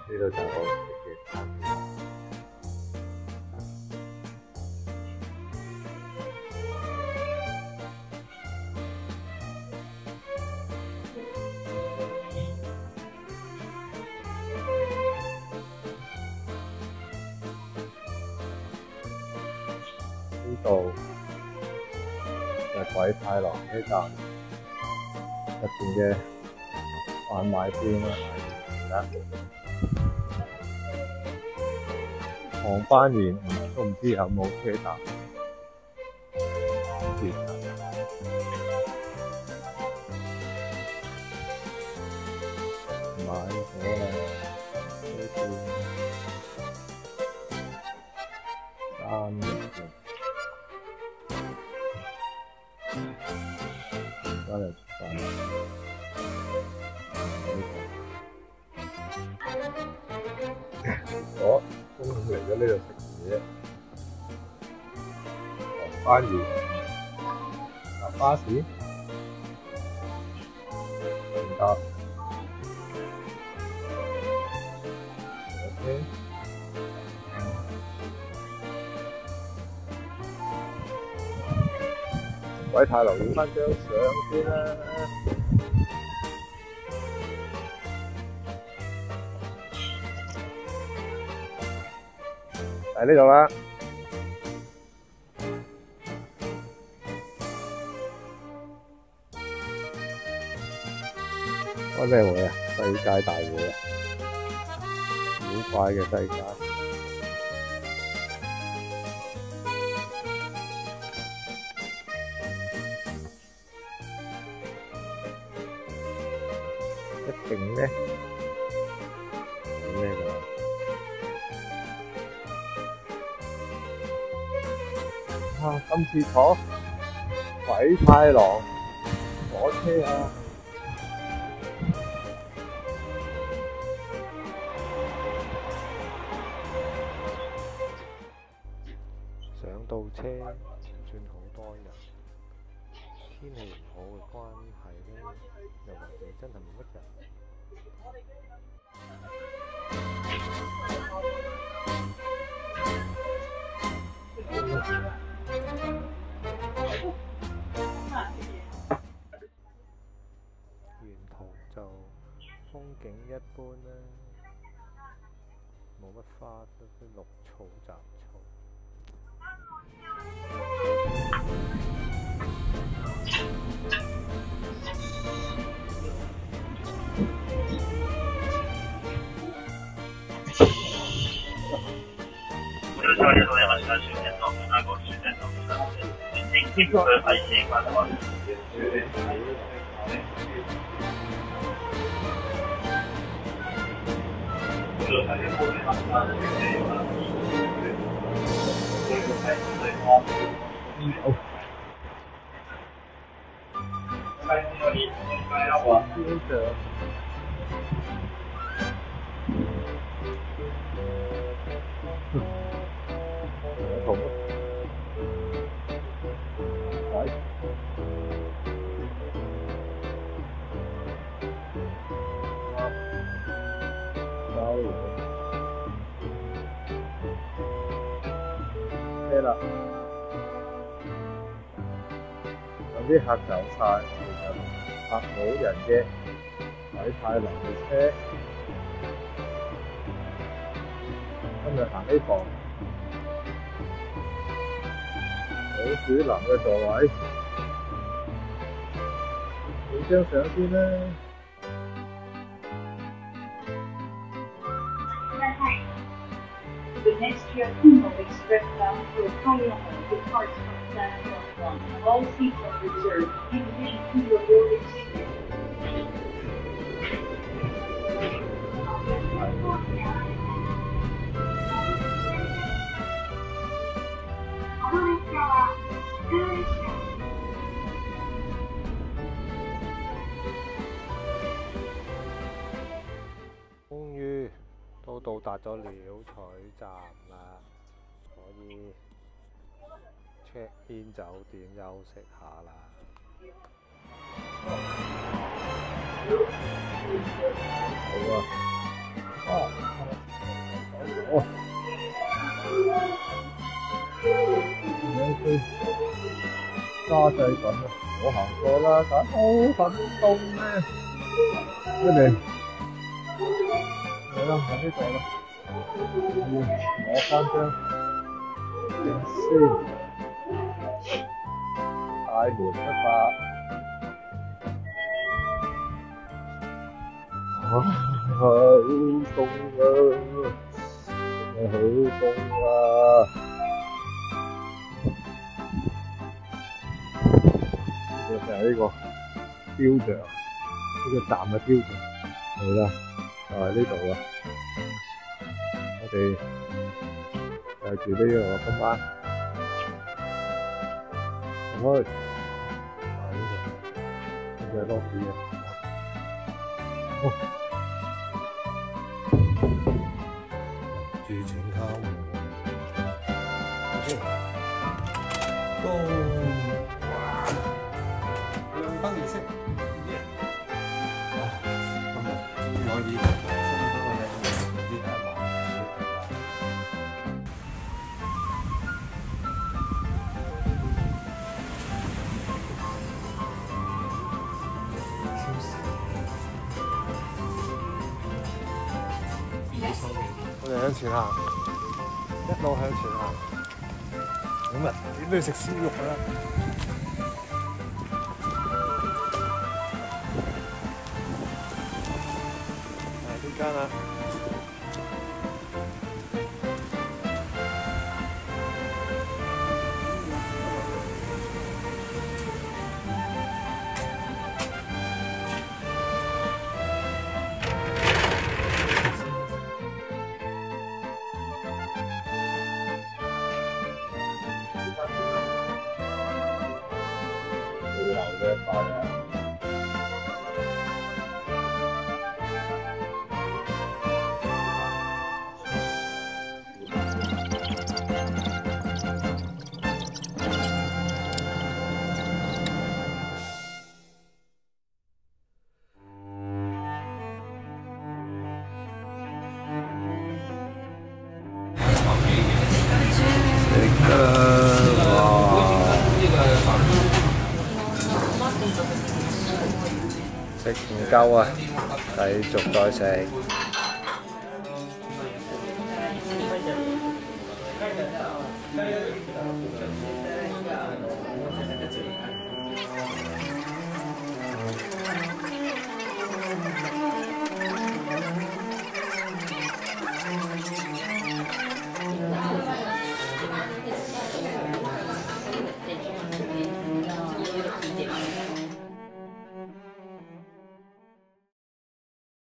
呢度就好食嘅餐廳。呢度就係鬼太郎車站入邊嘅販賣店啦，航班員都唔知有冇車搭。買咗啦，呢件3件，而家嚟食飯啦。我終於嚟咗呢度食嘢，航班員搭巴士唔搭。鬼太郎影返張相先啦，喺呢度啦。開咩會啊？世界大會啊！妖怪嘅世界。一定呢？咩㗎？啊！今次坐鬼太郎火車啊！上到車唔算好多人，天氣唔好嘅關係呢，又或者真係冇乜人。沿途就風景一般啦，冇乜花，都係綠草雜草。車啦，有啲客走晒，其實客冇人嘅鬼太郎嘅車，今日行呢房好少男嘅座位，影張相先啦。The next Yakumo Express bound for Okayama departs from platform 1. All seats are reserved in addition to your boarding ticket.都到達咗鳥取站啦，所以 check in 酒店休息下啦。好啊。哦，加製品啊！我行過啦，但好很凍咧。跟住係啦，喺呢度啦。要攞翻張證先，大門出發。好凍啊！好凍啊！就係呢個雕像，呢個站嘅雕像係啦，就係呢度啦。我哋就住呢個今晚開，呢個落雨啊！住請敲門。高亮燈儀式，今日終於可以送咗個嘢，唔知第一晚。我哋向前行，一路向前行。咁啊，點都要食燒肉㗎啦！係呢間啊！食唔夠啊，繼續再食。